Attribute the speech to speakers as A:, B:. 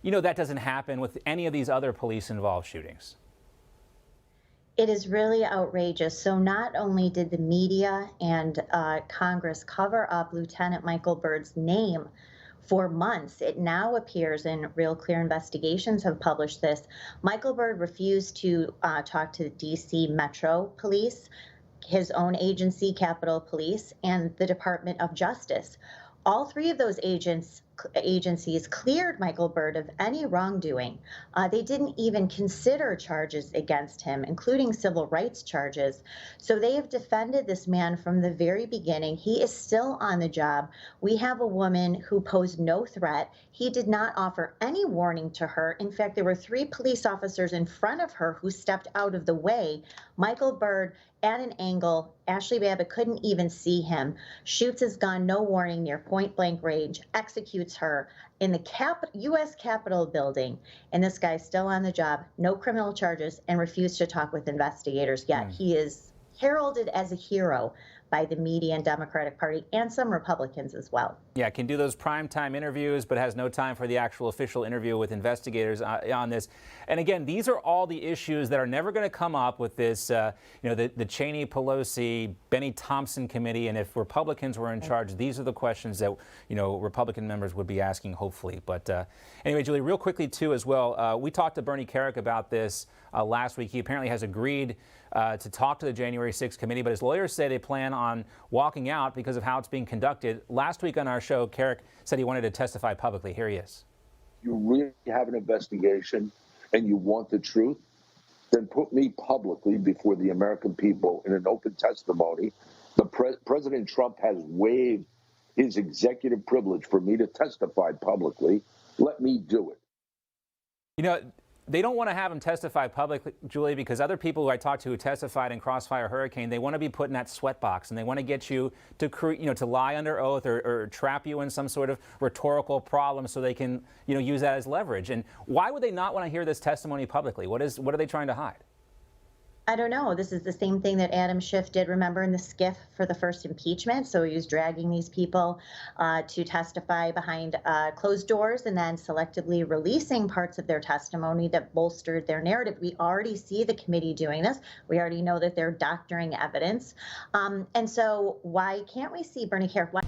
A: You know, that doesn't happen with any of these other police-involved shootings.
B: It is really outrageous. So not only did the media and Congress cover up Lieutenant Michael Byrd's name for months, it now appears, and Real Clear Investigations have published this, Michael Byrd refused to talk to the D.C. Metro Police, his own agency, Capitol Police, and the Department of Justice. All three of those agencies cleared Michael Byrd of any wrongdoing. They didn't even consider charges against him, including civil rights charges. So they have defended this man from the very beginning. He is still on the job. We have a woman who posed no threat. He did not offer any warning to her. In fact, there were 3 police officers in front of her who stepped out of the way. Michael Byrd, at an angle, Ashli Babbitt couldn't even see him, shoots his gun, no warning, near point blank range, executes her in the U.S. Capitol building. And this guy's still on the job, no criminal charges, and refused to talk with investigators yet. He is heralded as a hero by the media and Democratic Party and some Republicans as well.
A: Yeah, can do those primetime interviews, but has no time for the actual official interview with investigators on this. And again, these are all the issues that are never going to come up with this, you know, the Cheney, Pelosi, Benny Thompson committee. And if Republicans were in charge, these are the questions that, you know, Republican members would be asking, hopefully. But anyway, Julie, real quickly, too, as well, we talked to Bernie Kerik about this last week. He apparently has agreed to talk to the January 6th committee, but his lawyers say they plan on walking out because of how it's being conducted. Last week on our show, Kerik said he wanted to testify publicly. Here he is.
C: You really have an investigation and you want the truth, then put me publicly before the American people in an open testimony. President Trump has waived his executive privilege for me to testify publicly. Let me do it.
A: You know, they don't want to have him testify publicly, Julie, because other people who I talked to who testified in Crossfire Hurricane, they want to be put in that sweatbox, and they want to get you to, to lie under oath or trap you in some sort of rhetorical problem so they can, use that as leverage. And why would they not want to hear this testimony publicly? What are they trying to hide?
B: I don't know. This is the same thing that Adam Schiff did, remember, in the skiff for the first impeachment. So he was dragging these people to testify behind closed doors and then selectively releasing parts of their testimony that bolstered their narrative. We already see the committee doing this. We already know that they're doctoring evidence. And so why can't we see Bernie Kerik?